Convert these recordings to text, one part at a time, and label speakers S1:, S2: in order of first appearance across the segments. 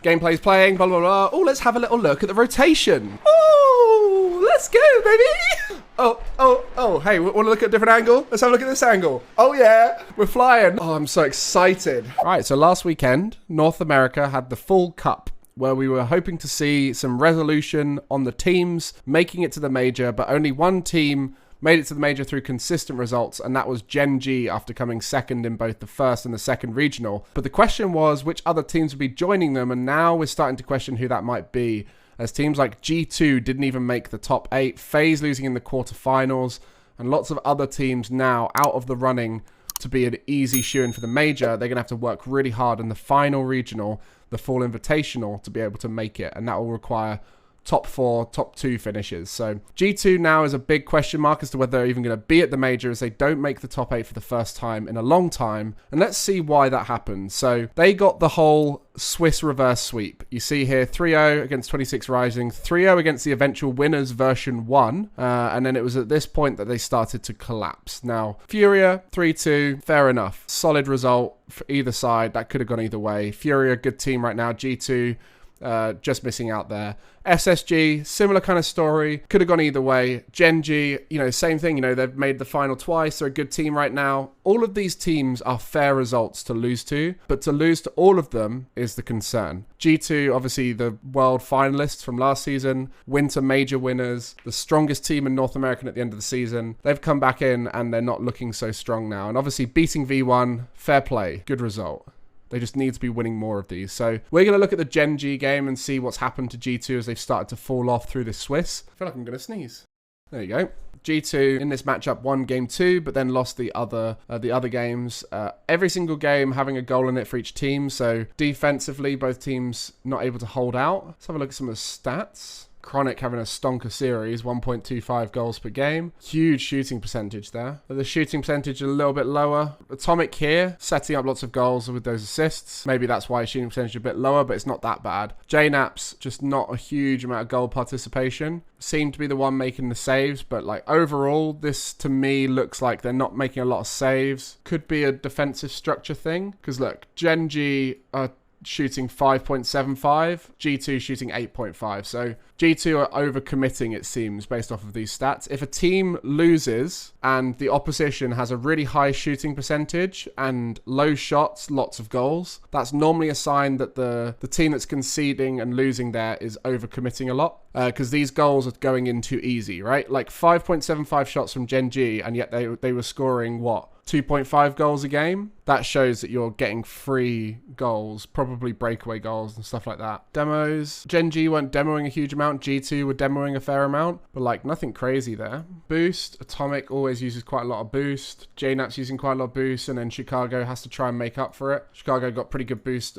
S1: Gameplay's playing, blah, blah, blah. Oh, let's have a little look at the rotation. Oh, let's go, baby. Oh, hey, want to look at a different angle? Let's have a look at this angle. Oh, yeah, we're flying. Oh, I'm so excited. All right, so last weekend, North America had the Fall Cup, where we were hoping to see some resolution on the teams making it to the major, but only one team made it to the major through consistent results, and that was Gen.G after coming second in both the first and the second regional. But the question was which other teams would be joining them, and now we're starting to question who that might be, as teams like G2 didn't even make the top 8, FaZe losing in the quarterfinals, and lots of other teams now out of the running to be an easy shoe-in for the major. They're going to have to work really hard in the final regional, the Fall Invitational, to be able to make it, and that will require top 4, top 2 finishes. So G2 now is a big question mark as to whether they're even going to be at the major, as they don't make the top 8 for the first time in a long time. And let's see why that happened. So they got the whole Swiss reverse sweep. You see here 3-0 against 26 Rising, 3-0 against the eventual winners version 1. And then it was at this point that they started to collapse. Now, Furia 3-2, fair enough. Solid result for either side. That could have gone either way. Furia, good team right now. G2, just missing out there. SSG, similar kind of story. Could have gone either way. Gen.G, same thing. They've made the final twice. They're a good team right now. All of these teams are fair results to lose to, but to lose to all of them is the concern. G2, obviously the world finalists from last season, winter major winners, the strongest team in North American at the end of the season. They've come back in and they're not looking so strong now. And obviously beating V1, fair play, good result. They just need to be winning more of these. So we're going to look at the Gen.G game and see what's happened to G2 as they've started to fall off through the Swiss. I feel like I'm going to sneeze. There you go. G2 in this matchup won game 2, but then lost the other games. Every single game having a goal in it for each team. So defensively, both teams not able to hold out. Let's have a look at some of the stats. Chronic having a stonker series, 1.25 goals per game. Huge shooting percentage there. But the shooting percentage a little bit lower. Atomic here, setting up lots of goals with those assists. Maybe that's why shooting percentage is a bit lower, but it's not that bad. JNAP's just not a huge amount of goal participation. Seemed to be the one making the saves, but overall, this to me looks like they're not making a lot of saves. Could be a defensive structure thing. Because look, Gen.G are shooting 5.75, G2 shooting 8.5. So G2 are overcommitting, it seems, based off of these stats. If a team loses and the opposition has a really high shooting percentage and low shots, lots of goals, that's normally a sign that the team that's conceding and losing there is overcommitting a lot. Because these goals are going in too easy, right? 5.75 shots from Gen.G, and yet they were scoring, 2.5 goals a game? That shows that you're getting free goals, probably breakaway goals and stuff like that. Demos. Gen.G weren't demoing a huge amount. G2 were demoing a fair amount, but nothing crazy there. Boost. Atomic always uses quite a lot of boost. JNAP's using quite a lot of boost, and then Chicago has to try and make up for it. Chicago got pretty good boost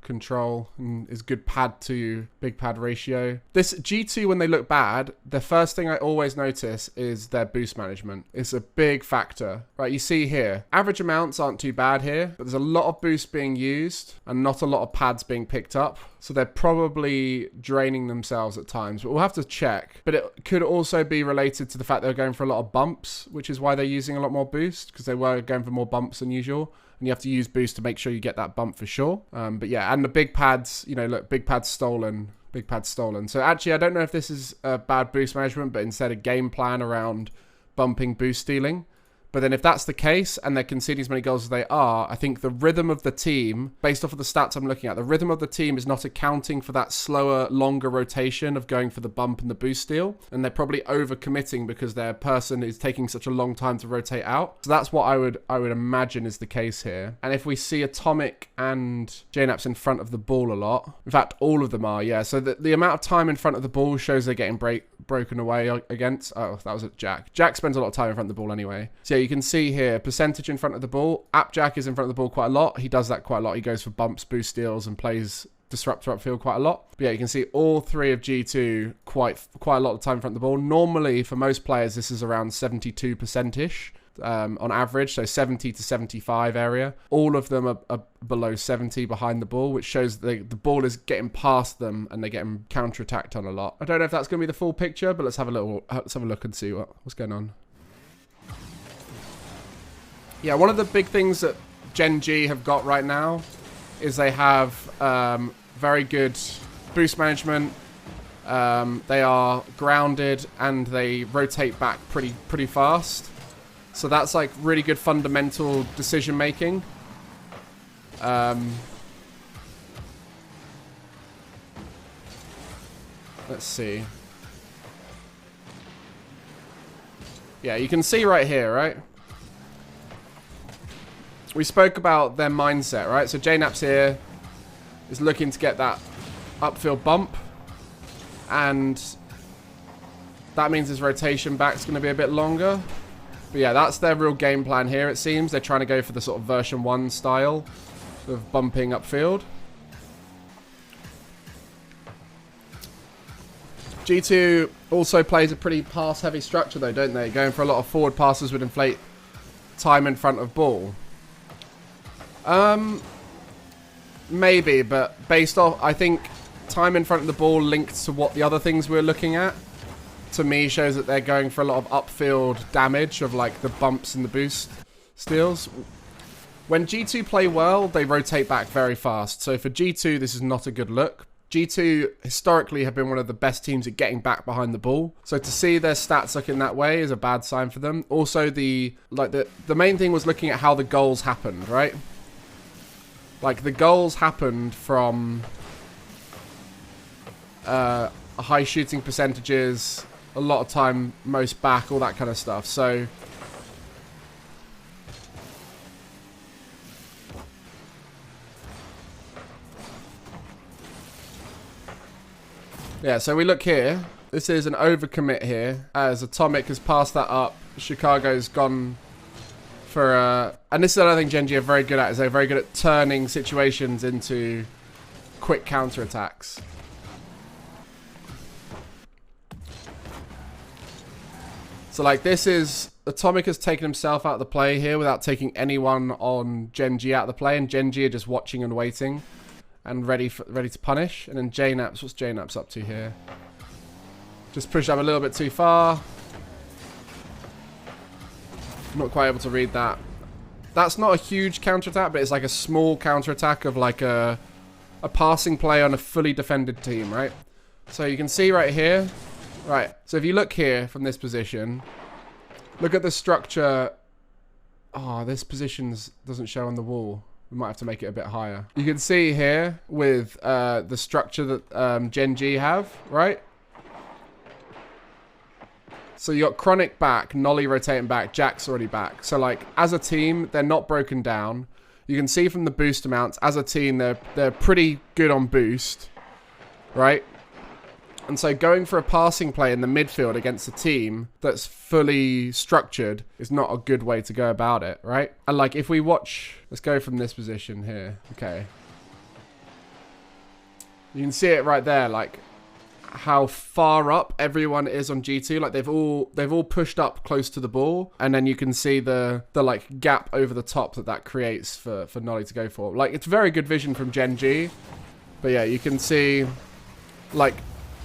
S1: control and is good pad to big pad ratio. This G2, when they look bad, the first thing I always notice is their boost management. It's a big factor, right? You see here, average amounts aren't too bad here, but there's a lot of boost being used and not a lot of pads being picked up. So they're probably draining themselves at times, but we'll have to check. But it could also be related to the fact they're going for a lot of bumps, which is why they're using a lot more boost, because they were going for more bumps than usual. And you have to use boost to make sure you get that bump for sure. But yeah, and the big pads, look, big pads stolen. Big pads stolen. So actually, I don't know if this is a bad boost management, but instead a game plan around bumping boost stealing. But then if that's the case and they're conceding as many goals as they are, I think the rhythm of the team, based off of the stats I'm looking at, the rhythm of the team is not accounting for that slower, longer rotation of going for the bump and the boost steal. And they're probably overcommitting because their person is taking such a long time to rotate out. So that's what I would imagine is the case here. And if we see Atomic and JNAPs in front of the ball a lot, in fact, all of them are, yeah. So the amount of time in front of the ball shows they're getting broken away against. Oh, that was a Jack. Jack spends a lot of time in front of the ball anyway. So yeah, you can see here, percentage in front of the ball. Appjack is in front of the ball quite a lot. He does that quite a lot. He goes for bumps, boost steals, and plays disruptor upfield quite a lot. But yeah, you can see all three of G2 quite a lot of time in front of the ball. Normally, for most players, this is around 72%-ish. On average, so 70 to 75 area. All of them are below 70 behind the ball, which shows the ball is getting past them and they're getting counter-attacked on a lot. I don't know if that's going to be the full picture, but let's have a look and see what's going on. Yeah, one of the big things that Gen.G have got right now is they have very good boost management. They are grounded and they rotate back pretty fast. So that's like really good fundamental decision making. Let's see. Yeah, you can see right here, right? We spoke about their mindset, right? So JNAP's here is looking to get that upfield bump. And that means his rotation back's going to be a bit longer. But yeah, that's their real game plan here, it seems. They're trying to go for the sort of version 1 style of bumping upfield. G2 also plays a pretty pass-heavy structure, though, don't they? Going for a lot of forward passes would inflate time in front of ball. Maybe, but based off, I think time in front of the ball linked to what the other things we're looking at, to me, shows that they're going for a lot of upfield damage of like the bumps and the boost steals. When G2 play well, they rotate back very fast. So for G2, this is not a good look. G2 historically have been one of the best teams at getting back behind the ball. So to see their stats looking that way is a bad sign for them. Also, the main thing was looking at how the goals happened, right? Like the goals happened from high shooting percentages, a lot of time most back, all that kind of stuff. So yeah, so we look here. This is an overcommit here, as Atomic has passed that up. Chicago's gone for and this is another thing Gen.G are very good at, is they're very good at turning situations into quick counterattacks. So like this is, Atomic has taken himself out of the play here without taking anyone on Gen.G out of the play, and Gen.G are just watching and waiting and ready to punish. And then JNAPS, what's JNAPS up to here? Just pushed up a little bit too far. Not quite able to read that. That's not a huge counterattack, but it's like a small counterattack of like a passing play on a fully defended team, right? So you can see right here. Right, so if you look here from this position, look at the structure. Oh, this position doesn't show on the wall. We might have to make it a bit higher. You can see here with the structure that Gen.G have, right? So you got Chronic back, Nolly rotating back, Jack's already back. So like as a team, they're not broken down. You can see from the boost amounts, as a team, they're pretty good on boost, right? And so going for a passing play in the midfield against a team that's fully structured is not a good way to go about it, right? And like if we watch, let's go from this position here. Okay. You can see it right there, like how far up everyone is on G2. Like they've all pushed up close to the ball, and then you can see the like gap over the top that creates for Nolly to go for. Like it's very good vision from Gen.G. But yeah, you can see like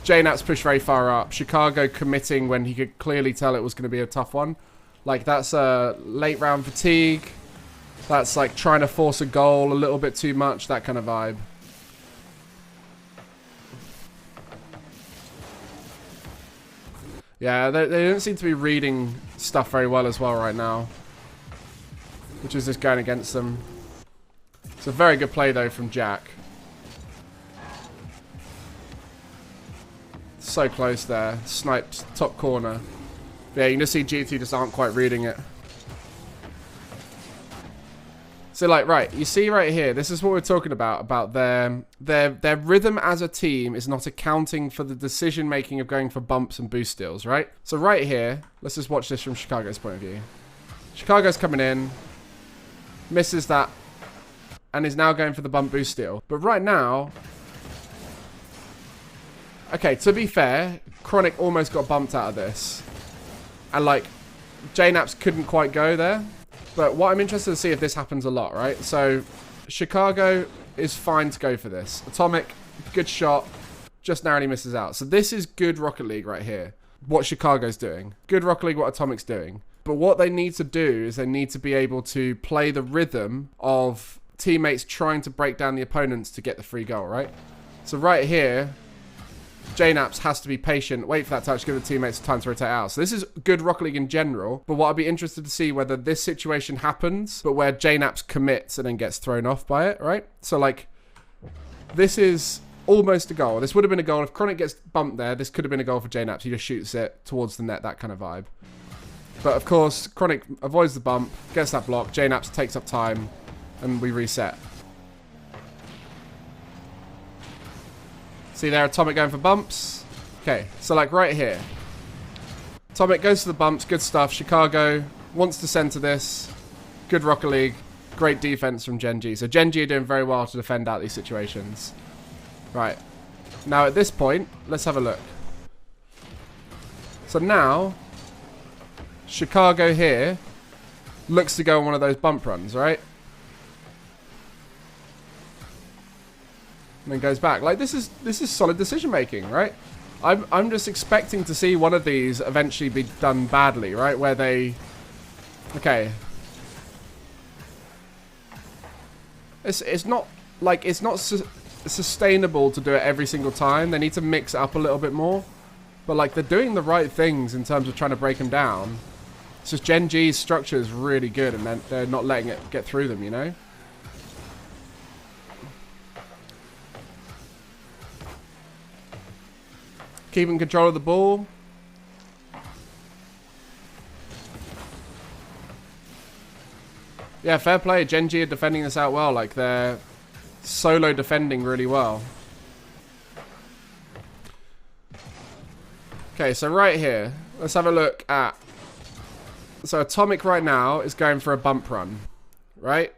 S1: JNAP's pushed very far up. Chicago committing when he could clearly tell it was going to be a tough one. Like, that's a late round fatigue. That's like trying to force a goal a little bit too much. That kind of vibe. Yeah, they don't seem to be reading stuff very well as well right now, which is just going against them. It's a very good play, though, from Jack. So close there. Sniped top corner. Yeah, you can just see G2 just aren't quite reading it. So, like, right, you see right here, this is what we're talking about their rhythm as a team is not accounting for the decision-making of going for bumps and boost steals, right? So right here, let's just watch this from Chicago's point of view. Chicago's coming in, misses that, and is now going for the bump boost steal. But right now, okay, to be fair, Chronic almost got bumped out of this. And, like, JNAPS couldn't quite go there. But what I'm interested to see if this happens a lot, right? So, Chicago is fine to go for this. Atomic, good shot, just narrowly misses out. So this is good Rocket League right here. What Chicago's doing. Good Rocket League, what Atomic's doing. But what they need to do is they need to be able to play the rhythm of teammates trying to break down the opponents to get the free goal, right? So right here, JNaps has to be patient, wait for that touch, give the teammates time to rotate out. So this is good Rocket League in general, but what I'd be interested to see whether this situation happens, but where JNaps commits and then gets thrown off by it, right? So like, this is almost a goal. This would have been a goal. If Chronic gets bumped there, this could have been a goal for JNaps. He just shoots it towards the net, that kind of vibe. But of course, Chronic avoids the bump, gets that block, JNaps takes up time, and we reset. See there, Atomic going for bumps. Okay, so like right here. Atomic goes to the bumps, good stuff. Chicago wants to center this. Good Rocket League. Great defense from Gen.G. So Gen.G are doing very well to defend out these situations. Right. Now at this point, let's have a look. So now, Chicago here looks to go on one of those bump runs, right? And then goes back. Like this is solid decision making, right? I'm just expecting to see one of these eventually be done badly, right? Where they, okay, it's not like it's not sustainable to do it every single time. They need to mix it up a little bit more, but like they're doing the right things in terms of trying to break them down. It's just Gen.G's structure is really good, and they're not letting it get through them, you know. Keeping control of the ball. Yeah, fair play. Gen.G are defending this out well. Like, they're solo defending really well. Okay, so right here, let's have a look at... So Atomic right now is going for a bump run, right?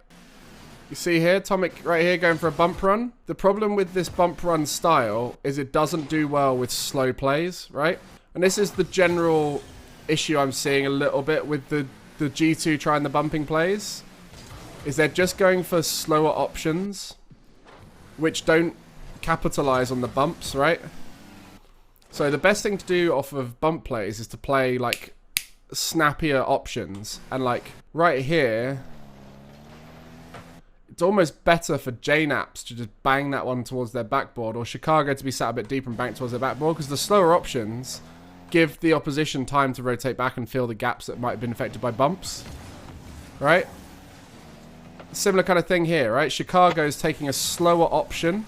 S1: You see here, Atomic right here going for a bump run. The problem with this bump run style is it doesn't do well with slow plays, right? And this is the general issue I'm seeing a little bit with the G2 trying the bumping plays. Is they're just going for slower options, which don't capitalize on the bumps, right? So the best thing to do off of bump plays is to play like snappier options. And like right here, it's almost better for JNaps to just bang that one towards their backboard, or Chicago to be sat a bit deeper and bang towards their backboard, because the slower options give the opposition time to rotate back and fill the gaps that might have been affected by bumps, right? Similar kind of thing here, right? Chicago's taking a slower option,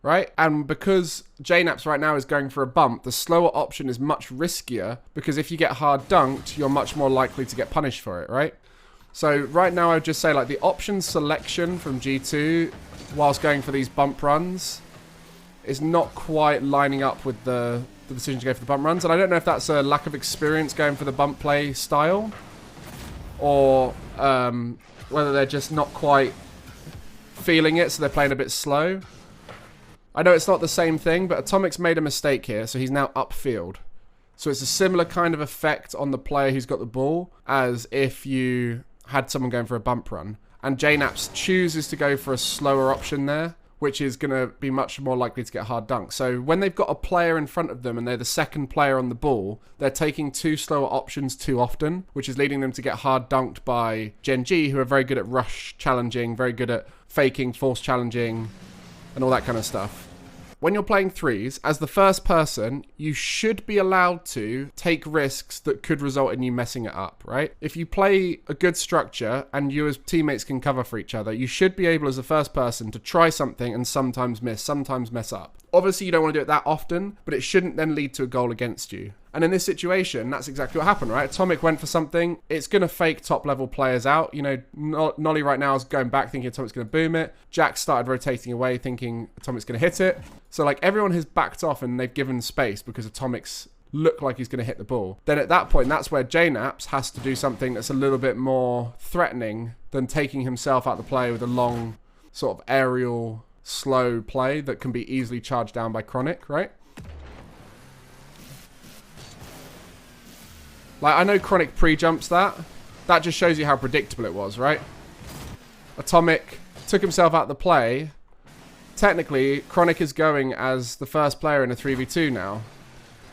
S1: right? And because JNaps right now is going for a bump, the slower option is much riskier, because if you get hard dunked, you're much more likely to get punished for it, right? So right now I would just say like the option selection from G2 whilst going for these bump runs is not quite lining up with the decision to go for the bump runs. And I don't know if that's a lack of experience going for the bump play style, or whether they're just not quite feeling it, so they're playing a bit slow. I know it's not the same thing, but Atomic's made a mistake here, so he's now upfield. So it's a similar kind of effect on the player who's got the ball as if you had someone going for a bump run. And JNaps chooses to go for a slower option there, which is going to be much more likely to get hard dunks. So when they've got a player in front of them and they're the second player on the ball, they're taking two slower options too often, which is leading them to get hard dunked by Gen.G, who are very good at rush challenging, very good at faking, force challenging, and all that kind of stuff. When you're playing threes, as the first person, you should be allowed to take risks that could result in you messing it up, right? If you play a good structure and you as teammates can cover for each other, you should be able as the first person to try something and sometimes miss, sometimes mess up. Obviously, you don't want to do it that often, but it shouldn't then lead to a goal against you. And in this situation, that's exactly what happened, right? Atomic went for something. It's going to fake top-level players out. You know, Nolly right now is going back thinking Atomic's going to boom it. Jack started rotating away thinking Atomic's going to hit it. So, like, everyone has backed off and they've given space because Atomic's look like he's going to hit the ball. Then at that point, that's where JNaps has to do something that's a little bit more threatening than taking himself out of the play with a long sort of aerial slow play that can be easily charged down by Chronic, right? Like, I know Chronic pre-jumps that. That just shows you how predictable it was, right? Atomic took himself out of the play. Technically, Chronic is going as the first player in a 3v2 now,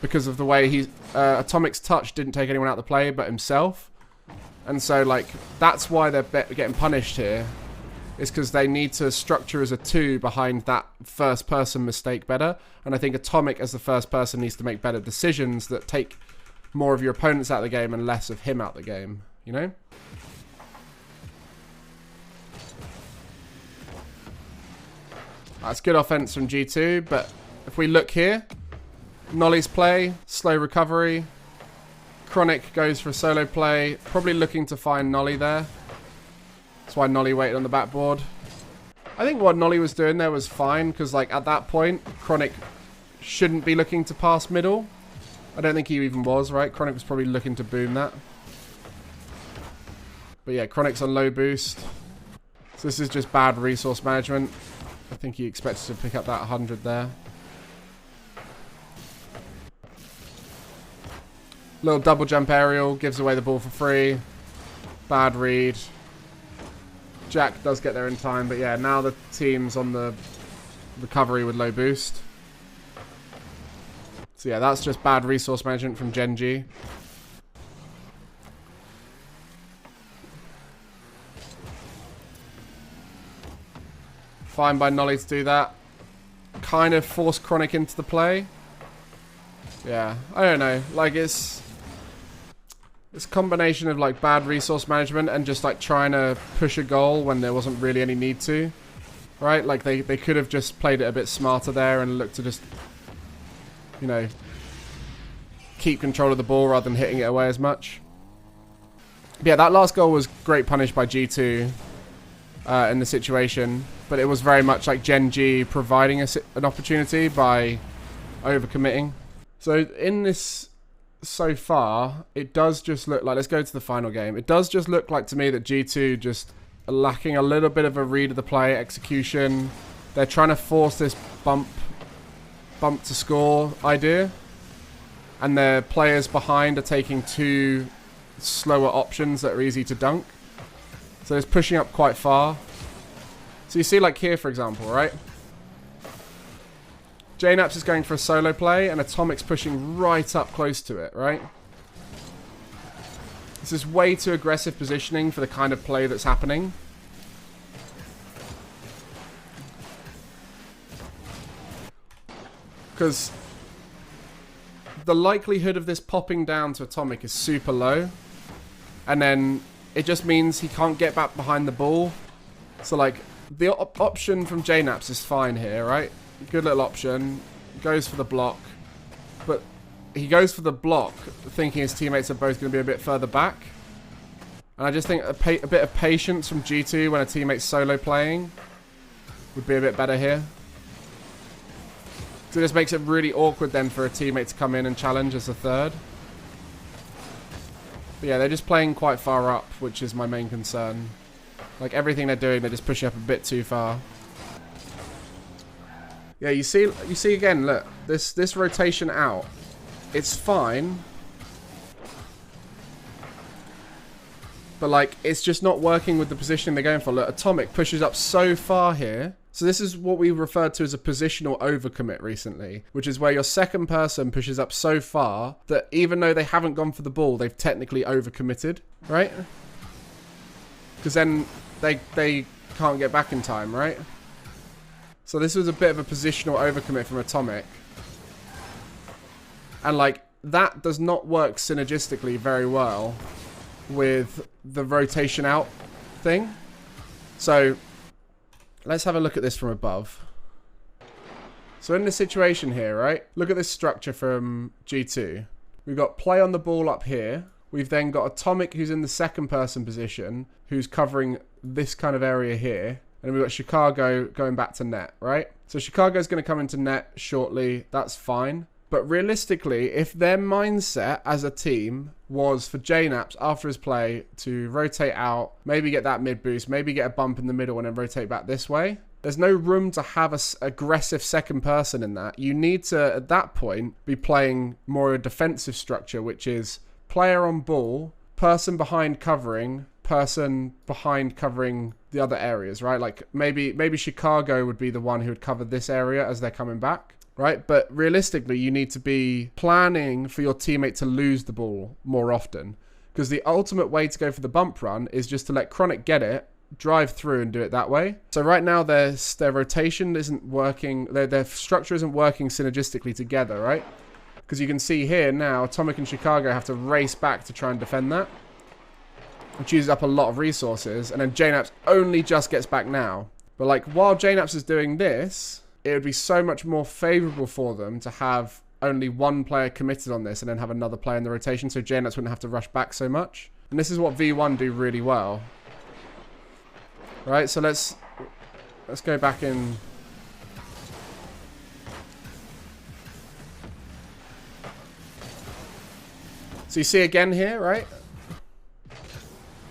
S1: because of the way he's... Atomic's touch didn't take anyone out of the play but himself. And so, like, that's why they're getting punished here, is because they need to structure as a 2 behind that first person mistake better. And I think Atomic as the first person needs to make better decisions that take more of your opponents out of the game and less of him out the game, you know? That's good offense from G2, but if we look here, Nolly's play, slow recovery. Chronic goes for a solo play, probably looking to find Nolly there. That's why Nolly waited on the backboard. I think what Nolly was doing there was fine, because like at that point, Chronic shouldn't be looking to pass middle. I don't think he even was, right? Chronic was probably looking to boom that. But yeah, Chronic's on low boost. So this is just bad resource management. I think he expects to pick up that 100 there. Little double jump aerial, gives away the ball for free. Bad read. Jack does get there in time, but yeah, now the team's on the recovery with low boost. So yeah, that's just bad resource management from Gen.G. Fine by Nolly to do that. Kind of force Chronic into the play. Yeah, I don't know. Like, it's a combination of like bad resource management and just like trying to push a goal when there wasn't really any need to. Right? Like they could have just played it a bit smarter there and looked to just, you know, keep control of the ball rather than hitting it away as much. But yeah, that last goal was great punish by G2 in the situation. But it was very much like Gen.G providing us an opportunity by overcommitting. So in this so far, it does just look like, let's go to the final game. It does just look like to me that G2 just are lacking a little bit of a read of the play, execution. They're trying to force this bump to score idea. And their players behind are taking 2 slower options that are easy to dunk. So it's pushing up quite far. So you see like here, for example, right? JNAPS is going for a solo play and Atomic's pushing right up close to it, right? This is way too aggressive positioning for the kind of play that's happening. Because the likelihood of this popping down to Atomic is super low. And then it just means he can't get back behind the ball. So like, the option from JNAPS is fine here, right? Good little option. Goes for the block. But he goes for the block thinking his teammates are both going to be a bit further back. And I just think a bit of patience from G2 when a teammate's solo playing would be a bit better here. So this makes it really awkward then for a teammate to come in and challenge as a third. But yeah, they're just playing quite far up, which is my main concern. Like everything they're doing, they're just pushing up a bit too far. Yeah, you see again, look, this rotation out, it's fine. But like, it's just not working with the positioning they're going for. Look, Atomic pushes up so far here. So this is what we referred to as a positional overcommit recently, which is where your second person pushes up so far that even though they haven't gone for the ball, they've technically overcommitted, right? Because then they can't get back in time, right? So this was a bit of a positional overcommit from Atomic. And like, that does not work synergistically very well with the rotation out thing. So let's have a look at this from above. So in this situation here, right? Look at this structure from G2. We've got play on the ball up here. We've then got Atomic, who's in the second person position, who's covering this kind of area here. And we've got Chicago going back to net, right? So Chicago's going to come into net shortly. That's fine. But realistically, if their mindset as a team was for JNAPS after his play to rotate out, maybe get that mid boost, maybe get a bump in the middle and then rotate back this way, there's no room to have an aggressive second person in that. You need to, at that point, be playing more a defensive structure, which is player on ball, person behind covering the other areas, right? Like maybe Chicago would be the one who would cover this area as they're coming back, right? But realistically, you need to be planning for your teammate to lose the ball more often, because the ultimate way to go for the bump run is just to let Chronic get it drive through and do it that way. So right now their rotation isn't working, their structure isn't working synergistically together, right? Because you can see here now, Atomic and Chicago have to race back to try and defend that, which uses up a lot of resources, and then JNAPS only just gets back now. But like, while JNAPS is doing this, it would be so much more favorable for them to have only one player committed on this and then have another player in the rotation, so JNAPS wouldn't have to rush back so much. And this is what V1 do really well. Right, so let's go back in. So you see again here, right?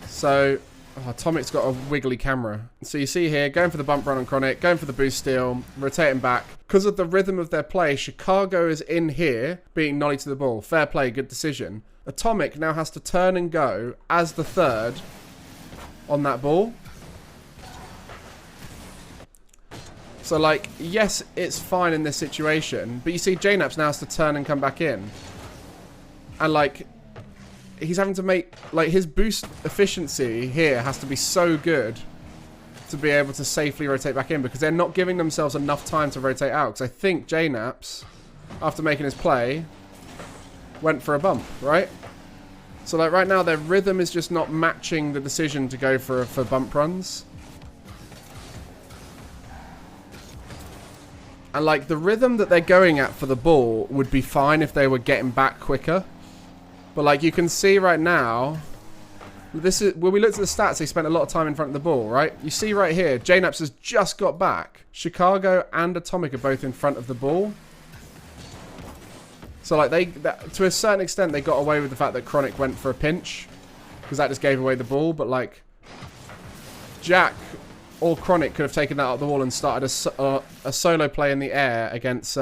S1: So, Atomic's got a wiggly camera. So you see here, going for the bump run on Chronic, going for the boost steal, rotating back. Because of the rhythm of their play, Chicago is in here, beating Nolly to the ball. Fair play, good decision. Atomic now has to turn and go as the third on that ball. So, like, yes, it's fine in this situation, but you see JNAPS now has to turn and come back in. And, like, he's having to make, like, his boost efficiency here has to be so good to be able to safely rotate back in, because they're not giving themselves enough time to rotate out. Because I think JNAPS, after making his play, went for a bump, right? So, like, right now, their rhythm is just not matching the decision to go for bump runs. And, like, the rhythm that they're going at for the ball would be fine if they were getting back quicker. But, like, you can see right now, this is when we looked at the stats, they spent a lot of time in front of the ball, right? You see right here, JNAPS has just got back. Chicago and Atomic are both in front of the ball. So, like, to a certain extent, they got away with the fact that Chronic went for a pinch, because that just gave away the ball. But, like, Jack or Chronic could have taken that out of the wall and started a solo play in the air against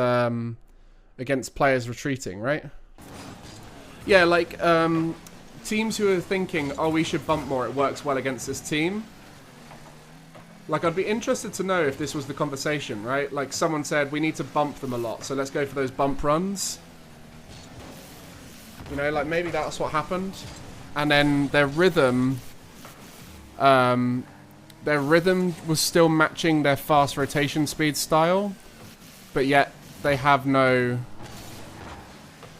S1: players retreating, right? Yeah, like, teams who are thinking, oh, we should bump more, it works well against this team. Like, I'd be interested to know if this was the conversation, right? Like, someone said, we need to bump them a lot, so let's go for those bump runs. You know, like, maybe that's what happened. And then their rhythm was still matching their fast rotation speed style, but yet they have no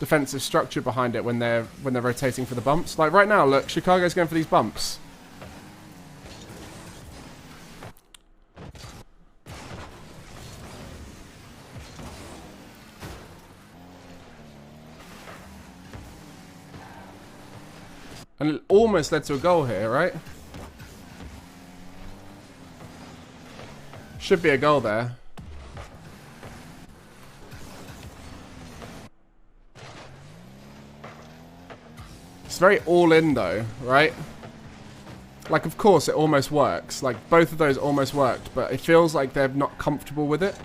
S1: defensive structure behind it when they're rotating for the bumps. Like right now, look, Chicago's going for these bumps. And it almost led to a goal here, right? Should be a goal there. It's very all in though, right? Like, of course it almost works. Like, both of those almost worked, but it feels like they're not comfortable with it.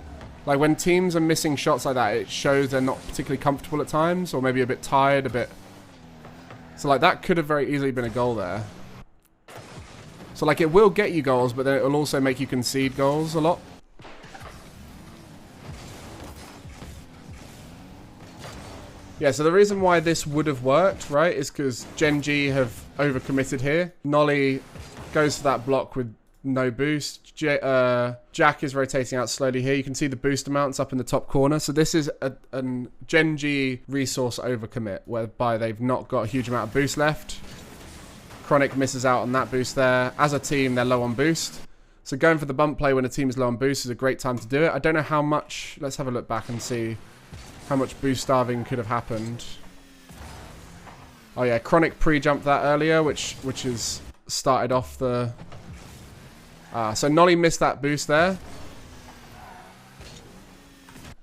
S1: Like, when teams are missing shots like that, it shows they're not particularly comfortable at times, or maybe a bit tired, a bit... So, like, that could have very easily been a goal there. So, like, it will get you goals, but then it will also make you concede goals a lot. Yeah, so the reason why this would have worked, right, is because Gen.G have overcommitted here. Nolly goes for that block with no boost. Jack is rotating out slowly here. You can see the boost amounts up in the top corner. So this is a Gen.G resource overcommit, whereby they've not got a huge amount of boost left. Chronic misses out on that boost there. As a team, they're low on boost. So going for the bump play when a team is low on boost is a great time to do it. I don't know how much... Let's have a look back and see how much boost starving could have happened. Oh yeah, Chronic pre-jumped that earlier, which has started off the... so Nolly missed that boost there,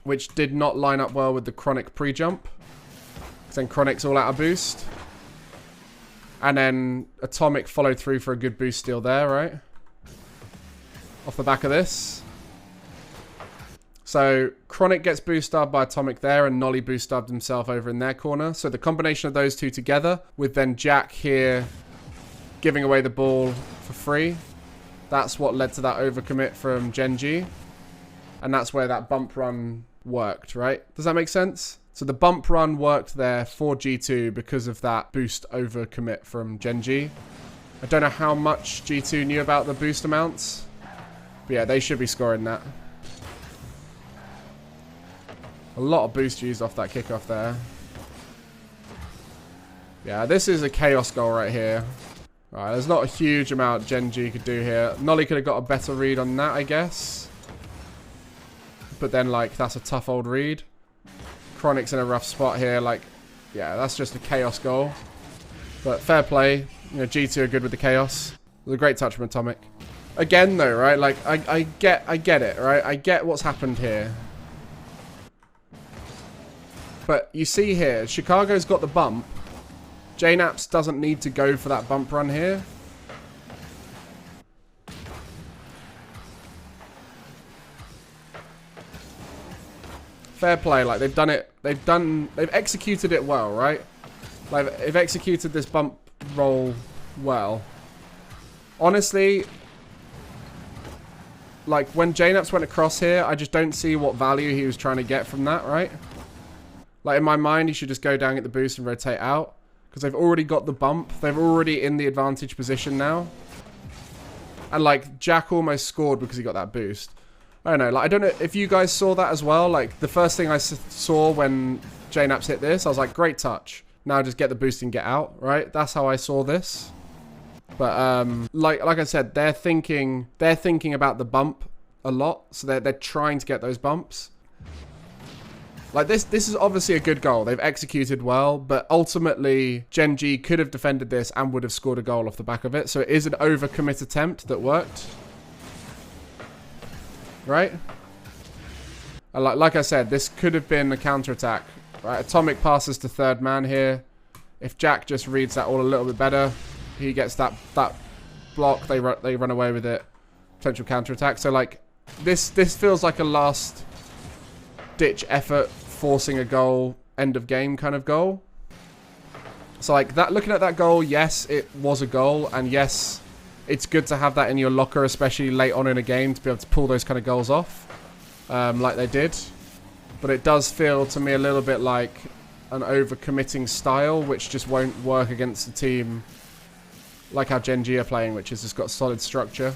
S1: which did not line up well with the Chronic pre-jump. Then Chronic's all out of boost. And then Atomic followed through for a good boost steal there, right? Off the back of this. So Chronic gets boost starved by Atomic there, and Nolly boost starved himself over in their corner. So the combination of those two together, with then Jack here giving away the ball for free, that's what led to that overcommit from Gen.G. And that's where that bump run worked, right? Does that make sense? So the bump run worked there for G2 because of that boost overcommit from Gen.G. I don't know how much G2 knew about the boost amounts. But yeah, they should be scoring that. A lot of boost used off that kickoff there. Yeah, this is a chaos goal right here. Alright, there's not a huge amount GenG could do here. Nolly could have got a better read on that, I guess. But then, like, that's a tough old read. Chronic's in a rough spot here. Like, yeah, that's just a chaos goal. But fair play. You know, G2 are good with the chaos. It was a great touch from Atomic. Again, though, right? Like, I get it, right? I get what's happened here. But you see here, Chicago's got the bump. JNaps doesn't need to go for that bump run here. Fair play, like they've done it, they've executed it well, right? Like they've executed this bump roll well. Honestly, like when JNaps went across here, I just don't see what value he was trying to get from that, right? Like in my mind, he should just go down, get the boost and rotate out. Because they've already got the bump. They're already in the advantage position now. And, like, Jack almost scored because he got that boost. I don't know. Like, I don't know if you guys saw that as well. Like, the first thing I saw when JNaps hit this, I was like, great touch. Now just get the boost and get out, right? That's how I saw this. But, like I said, they're thinking about the bump a lot. So they're trying to get those bumps. Like, this is obviously a good goal. They've executed well, but ultimately, GenG could have defended this and would have scored a goal off the back of it. So it is an overcommit attempt that worked. Right? And like I said, this could have been a counterattack. Right? Atomic passes to third man here. If Jack just reads that all a little bit better, he gets that block. They run away with it. Potential counterattack. So, like, this feels like a last ditch effort, forcing a goal, end of game kind of goal. So like that, looking at that goal, yes, it was a goal, and yes, it's good to have that in your locker, especially late on in a game, to be able to pull those kind of goals off, like they did. But it does feel to me a little bit like an overcommitting style, which just won't work against a team like how GenG are playing, which has just got solid structure.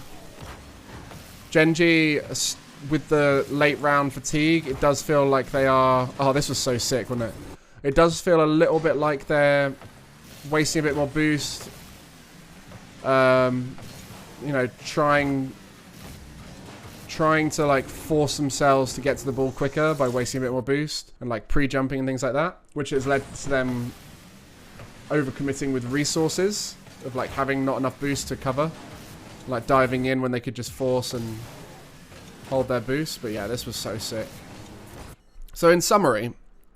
S1: GenG, with the late round fatigue, it does feel like they are... Oh, this was so sick, wasn't it? It does feel a little bit like they're wasting a bit more boost. You know, trying to, like, force themselves to get to the ball quicker by wasting a bit more boost. And, like, pre-jumping and things like that. Which has led to them overcommitting with resources. Of, like, having not enough boost to cover. Like, diving in when they could just force and hold their boost. But yeah, this was so sick. So in summary,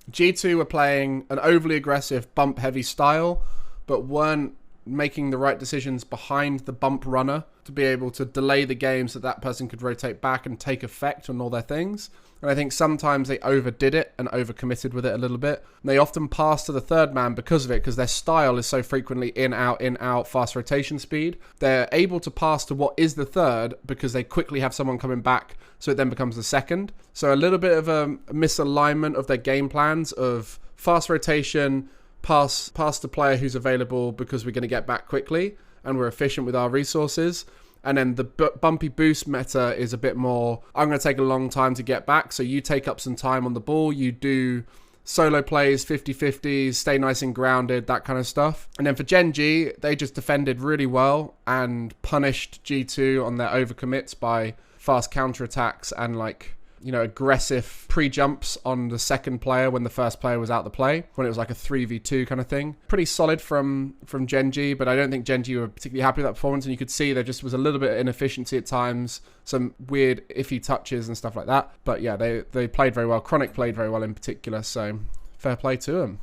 S1: G2 were playing an overly aggressive bump heavy style, but weren't making the right decisions behind the bump runner to be able to delay the game so that person could rotate back and take effect on all their things. And I think sometimes they overdid it and overcommitted with it a little bit. And they often pass to the third man because of it, because their style is so frequently in, out, fast rotation speed. They're able to pass to what is the third because they quickly have someone coming back, so it then becomes the second. So a little bit of a misalignment of their game plans of fast rotation, pass the player who's available because we're going to get back quickly and we're efficient with our resources. And then the bumpy boost meta is a bit more, I'm going to take a long time to get back. So you take up some time on the ball. You do solo plays, 50-50s, stay nice and grounded, that kind of stuff. And then for Gen.G, they just defended really well and punished G2 on their overcommits by fast counterattacks and, like, you know, aggressive pre-jumps on the second player when the first player was out the play, when it was like a 3v2 kind of thing. Pretty solid from Gen.G, but I don't think Gen.G were particularly happy with that performance, and you could see there just was a little bit of inefficiency at times, some weird iffy touches and stuff like that. But yeah, they played very well. Chronic played very well in particular, so fair play to them.